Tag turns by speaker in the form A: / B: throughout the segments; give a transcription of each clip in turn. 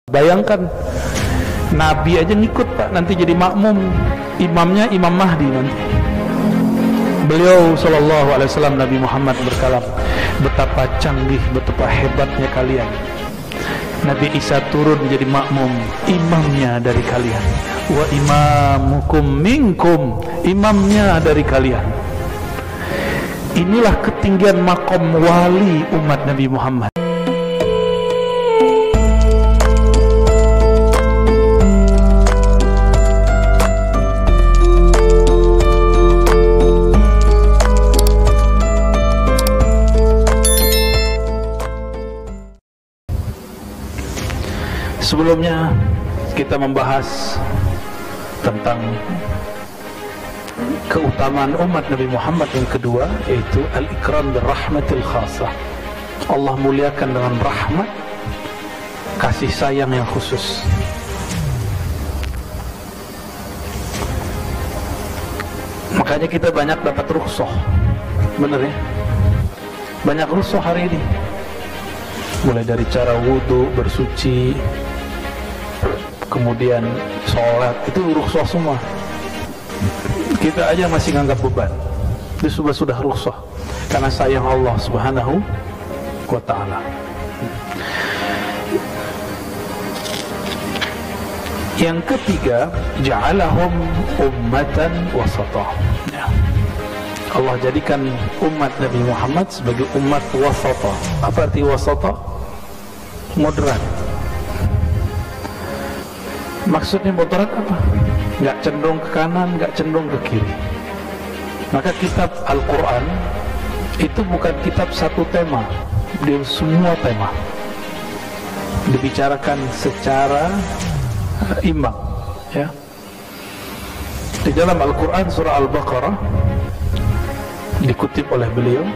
A: Bayangkan Nabi aja ngikut Pak, nanti jadi makmum, imamnya Imam Mahdi nanti. Beliau sallallahu alaihi wasallam, Nabi Muhammad berkalam, betapa canggih, betapa hebatnya kalian. Nabi Isa turun menjadi makmum, imamnya dari kalian. Wa imamukum minkum, imamnya dari kalian. Inilah ketinggian makom wali umat Nabi Muhammad. Sebelumnya kita membahas tentang keutamaan umat Nabi Muhammad yang kedua, yaitu al-ikram birrahmatil khasah. Allah muliakan dengan rahmat, kasih sayang yang khusus. Makanya kita banyak dapat rukhsah, bener ya? Banyak rukhsah hari ini, mulai dari cara wudhu, bersuci, kemudian sholat, itu rukhsah semua. Kita aja masih nganggap beban, itu sudah rukhsah karena sayang Allah subhanahu wa ta'ala. Yang ketiga, ja'alahum ummatan wasatah. Allah jadikan umat Nabi Muhammad sebagai umat wasatah. Apa arti wasatah? Moderat. Maksudnya moderat apa? Nggak cenderung ke kanan, nggak cenderung ke kiri. Maka kitab Al-Quran itu bukan kitab satu tema, dia semua tema dibicarakan secara imbang, ya. Di dalam Al-Quran surah Al-Baqarah dikutip oleh beliau,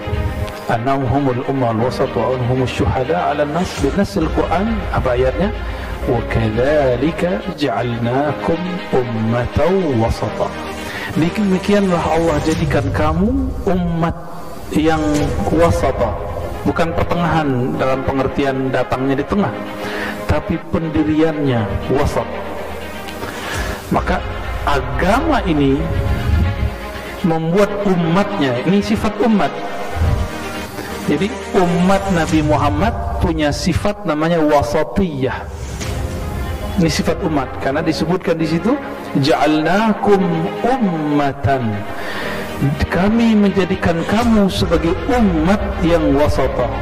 A: annahum humul ummah al-wasat wa humus syuhada 'ala an-nas, binasil Quran. Apa ayatnya? Wa kadzalika ja'alnakum ummatan wasata. Demikianlah Allah jadikan kamu umat yang wasata, bukan pertengahan dalam pengertian datangnya di tengah, tapi pendiriannya wasat. Maka agama ini membuat umatnya, ini sifat umat. Jadi umat Nabi Muhammad punya sifat namanya wasatiyah. Ini sifat umat karena disebutkan di situ ja'alnakum ummatan, kami menjadikan kamu sebagai umat yang wasatah.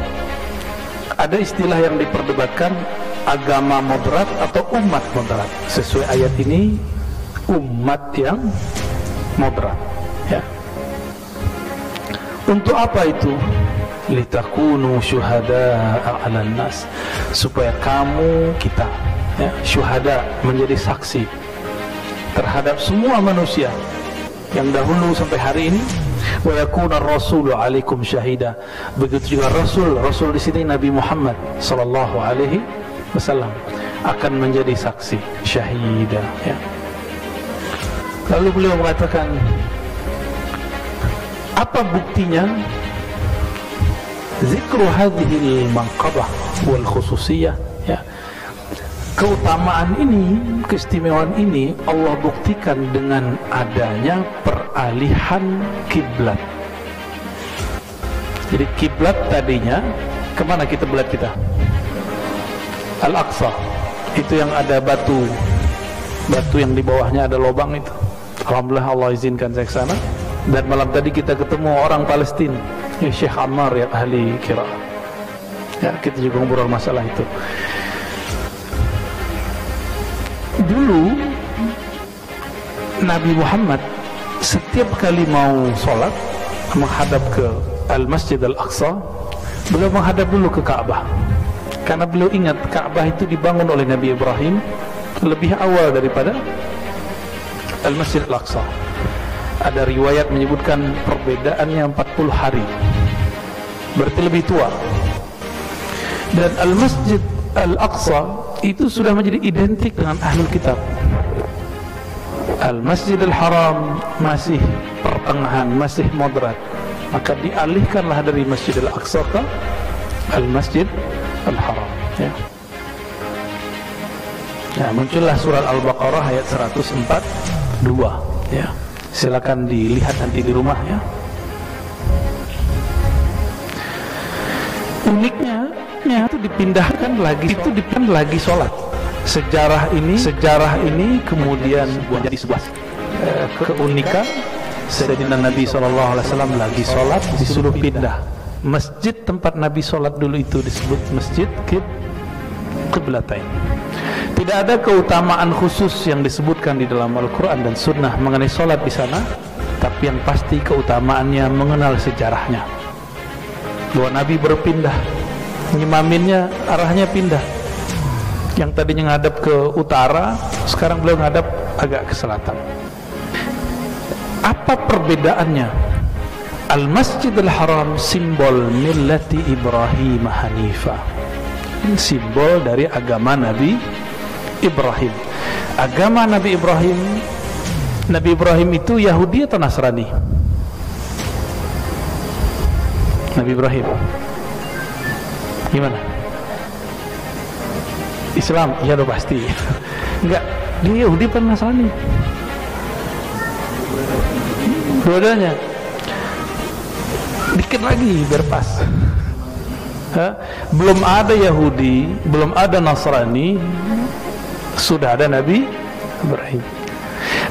A: Ada istilah yang diperdebatkan, agama moderat atau umat moderat. Sesuai ayat ini, umat yang moderat, ya. Untuk apa itu? Litakunu syuhada'a 'alan nas, supaya kamu, kita, ya, syuhada, menjadi saksi terhadap semua manusia yang dahulu sampai hari ini. Wa yakuna ar-rasulu 'alaikum syahida. Begitu juga Rasul di sini Nabi Muhammad sallallahu alaihi wasallam akan menjadi saksi, syahida, ya. Lalu beliau mengatakan, apa buktinya? Zikru hadhil manqabah wal khususiyah, ya. Keutamaan ini, keistimewaan ini Allah buktikan dengan adanya peralihan kiblat. Jadi kiblat tadinya kemana kita belat kita? Al-Aqsa, itu yang ada batu yang di bawahnya ada lubang itu. Alhamdulillah Allah izinkan saya ke sana, dan malam tadi kita ketemu orang Palestina, ya, Syekh Ammar, ya, ahli qiraah. Ya, kita juga ngobrol masalah itu. Dulu Nabi Muhammad setiap kali mau sholat menghadap ke Al-Masjid Al-Aqsa, beliau menghadap dulu ke Ka'bah, karena beliau ingat Ka'bah itu dibangun oleh Nabi Ibrahim lebih awal daripada Al-Masjid Al-Aqsa. Ada riwayat menyebutkan perbedaannya 40 hari, berarti lebih tua. Dan Al-Masjid Al-Aqsa itu sudah menjadi identik dengan Ahlul Kitab. Al-Masjid Al-Haram masih pertengahan, masih moderat. Maka dialihkanlah dari Masjid Al-Aqsa ke Al-Masjid Al-Haram, ya. Nah, muncullah surat Al-Baqarah ayat 142. Ya, silakan dilihat nanti di rumah ya. Uniknya itu dipindahkan lagi sholat. Sejarah ini kemudian menjadi sebuah keunikan. Sayyidina Nabi SAW lagi sholat, disuruh pindah. Masjid tempat Nabi sholat dulu itu disebut Masjid Qiblatain. Tidak ada keutamaan khusus yang disebutkan di dalam Al-Quran dan Sunnah mengenai sholat di sana, tapi yang pasti keutamaannya mengenal sejarahnya. Bahwa Nabi berpindah, ngimaminnya arahnya pindah. Yang tadinya ngadap ke utara, sekarang beliau ngadap agak ke selatan. Apa perbedaannya? Al-Masjidil Haram simbol millati Ibrahim Hanifah, simbol dari agama Nabi Ibrahim. Agama Nabi Ibrahim itu Yahudi atau Nasrani? Nabi Ibrahim gimana? Islam? Ya udah pasti. Enggak, dia Yahudi atau Nasrani? Dua-duanya. Dikit lagi biar pas. Belum ada Yahudi, belum ada Nasrani, sudah ada Nabi Ibrahim.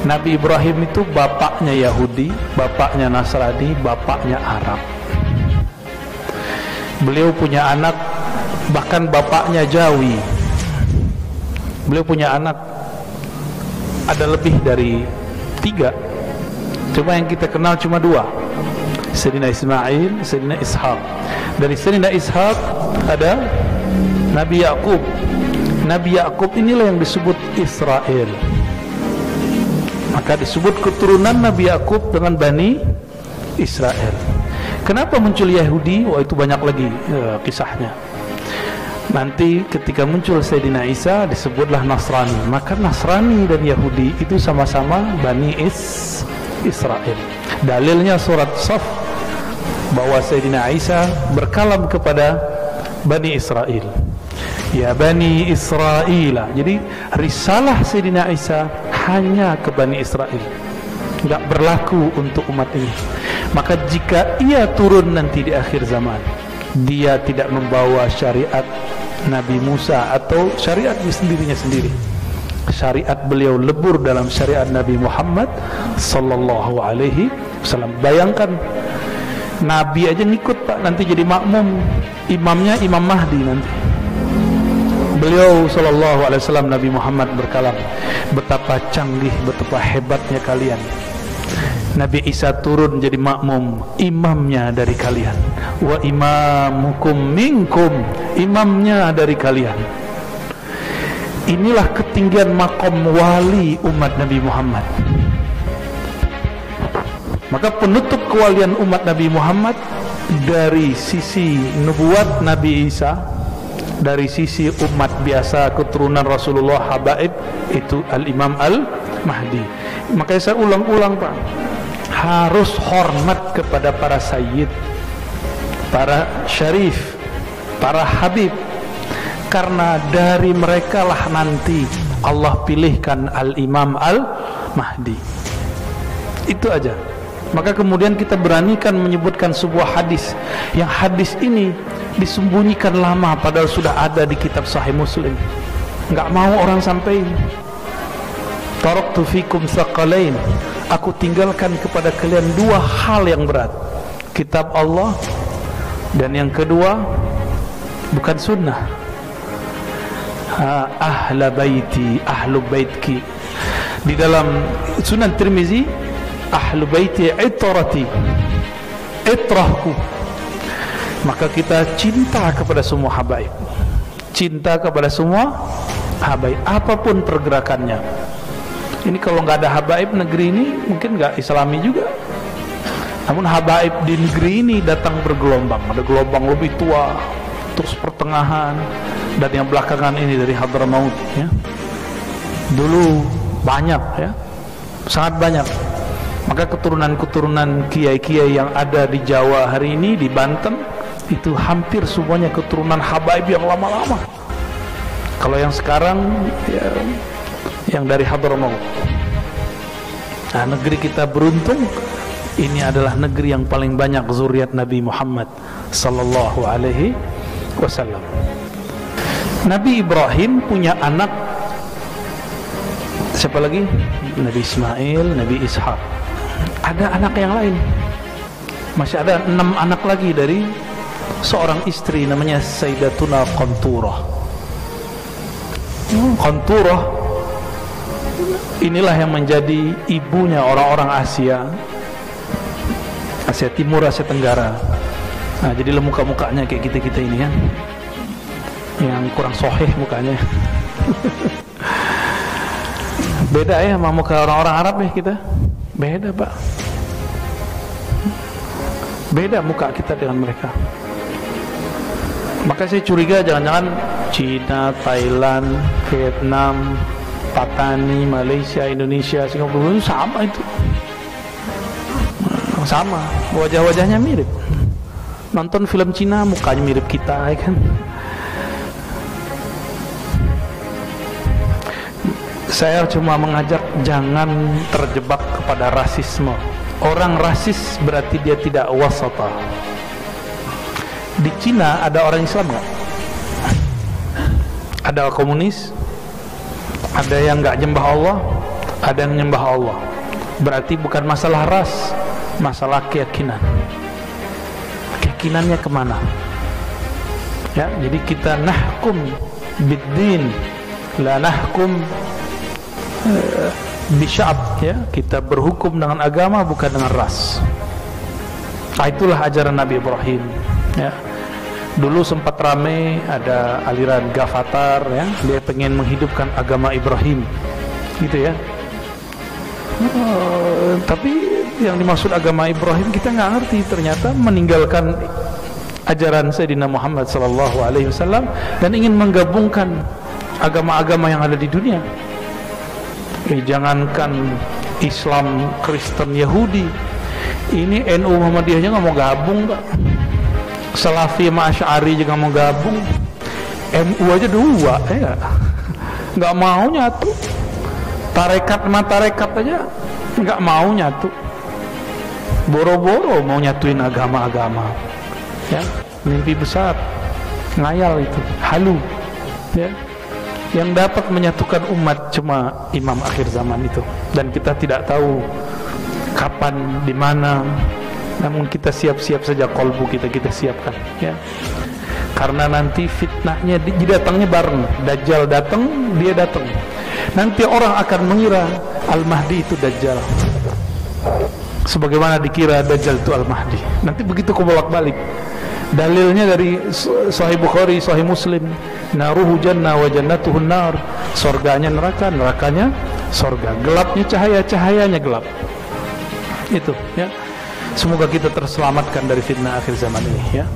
A: Nabi Ibrahim itu bapaknya Yahudi, bapaknya Nasrani, bapaknya Arab. Beliau punya anak, bahkan bapaknya Jawi. Beliau punya anak ada lebih dari 3, cuma yang kita kenal cuma 2, Sayyidina Ismail, Sayyidina Ishaq. Dari Sayyidina Ishaq ada Nabi Yaqub. Nabi Yaqub inilah yang disebut Israel. Maka disebut keturunan Nabi Yaqub dengan Bani Israel. Kenapa muncul Yahudi? Wah, itu banyak lagi kisahnya. Nanti ketika muncul Sayyidina Isa disebutlah Nasrani. Maka Nasrani dan Yahudi itu sama-sama Bani Israel. Dalilnya surat Shaf bahwa Sayyidina Isa berkalam kepada Bani Israel. Ya Bani Israel. Jadi risalah Sayyidina Isa hanya ke Bani Israel, enggak berlaku untuk umat ini. Maka jika ia turun nanti di akhir zaman, dia tidak membawa syariat Nabi Musa atau syariat sendirinya sendiri. Syariat beliau lebur dalam syariat Nabi Muhammad sallallahu alaihi wasallam. Bayangkan Nabi aja ngikut Pak, nanti jadi makmum, imamnya Imam Mahdi nanti. Beliau sallallahu alaihi wasallam, Nabi Muhammad berkalam, betapa canggih, betapa hebatnya kalian. Nabi Isa turun jadi makmum, imamnya dari kalian. Wa imamukum minkum, imamnya dari kalian. Inilah ketinggian makom wali umat Nabi Muhammad. Maka penutup kewalian umat Nabi Muhammad dari sisi nubuat Nabi Isa, dari sisi umat biasa keturunan Rasulullah habaib, itu Al-Imam Al-Mahdi. Makanya saya ulang-ulang Pak, harus hormat kepada para sayyid, para syarif, para habib, karena dari mereka lah nanti Allah pilihkan Al-Imam Al-Mahdi. Itu aja. Maka kemudian kita beranikan menyebutkan sebuah hadis, yang hadis ini disembunyikan lama padahal sudah ada di kitab Sahih Muslim. Enggak mau orang sampai. Taraktu fikum tsaqalain, aku tinggalkan kepada kalian 2 hal yang berat, kitab Allah, dan yang kedua bukan sunnah, ahla baiti, ahlu baitki. Di dalam Sunan Tirmizi, ahlu baiti itrati, itrahku. Maka kita cinta kepada semua habaib, cinta kepada semua habaib, apapun pergerakannya. Ini kalau nggak ada habaib negeri ini mungkin nggak Islami juga. Namun habaib di negeri ini datang bergelombang. Ada gelombang lebih tua, terus pertengahan, dan yang belakangan ini dari Hadramaut. Ya. Dulu banyak, ya, sangat banyak. Maka keturunan-keturunan kiai-kiai yang ada di Jawa hari ini, di Banten, itu hampir semuanya keturunan habaib yang lama-lama. Kalau yang sekarang ya, yang dari Hadramaut. Nah, negeri kita beruntung, ini adalah negeri yang paling banyak zuriat Nabi Muhammad sallallahu alaihi wasallam. Nabi Ibrahim punya anak, siapa lagi? Nabi Ismail, Nabi Ishak. Ada anak yang lain, masih ada 6 anak lagi dari seorang istri namanya Sayyidatuna Qanturah. Qanturah inilah yang menjadi ibunya orang-orang Asia Timur, Asia Tenggara. Nah, jadi muka-mukanya kayak kita-kita ini kan, yang kurang soheh mukanya. Beda ya sama muka orang-orang Arab ya kita. Beda Pak. Beda muka kita dengan mereka. Maka saya curiga jangan-jangan Cina, Thailand, Vietnam, Patani, Malaysia, Indonesia, Singapura itu sama itu. Sama, wajah-wajahnya mirip. Nonton film Cina mukanya mirip kita ya kan. Saya cuma mengajak jangan terjebak kepada rasisme. Orang rasis berarti dia tidak wasata. Di Cina ada orang Islam nggak? Ada komunis, ada yang nggak nyembah Allah, ada yang nyembah Allah. Berarti bukan masalah ras, masalah keyakinan. Keyakinannya kemana? Ya, jadi kita nahkum biddin, la nahkum bisya'ab, ya, kita berhukum dengan agama bukan dengan ras. Nah, itulah ajaran Nabi Ibrahim. Ya, dulu sempat ramai ada aliran Ghafatar, ya, dia pengen menghidupkan agama Ibrahim, gitu ya. Tapi yang dimaksud agama Ibrahim kita nggak ngerti, ternyata meninggalkan ajaran Sayyidina Muhammad SAW dan ingin menggabungkan agama-agama yang ada di dunia. Jangankan Islam, Kristen, Yahudi, ini NU Muhammadiyahnya nggak mau gabung, Pak. Salafi sama Asy'ari juga mau gabung. MU aja 2, ya nggak mau nyatu. Tarekat sama tarekat aja nggak mau nyatu. Boro-boro mau nyatuin agama-agama, ya, mimpi besar, ngayal itu, halu, ya. Yang dapat menyatukan umat cuma imam akhir zaman itu, dan kita tidak tahu kapan, di mana. Namun kita siap-siap saja, kolbu kita siapkan, ya. Karena nanti fitnahnya didatangnya bareng. Dajjal datang, dia datang. Nanti orang akan mengira Al-Mahdi itu Dajjal, sebagaimana dikira Dajjal itu Al-Mahdi. Nanti begitu kebolak-balik. Dalilnya dari Sahih Bukhari, Sahih Muslim, naruhu jannah wa jannatuhun nar. Surganya neraka, nerakanya surga. Gelapnya cahaya, cahayanya gelap. Itu, ya. Semoga kita terselamatkan dari fitnah akhir zaman ini, ya.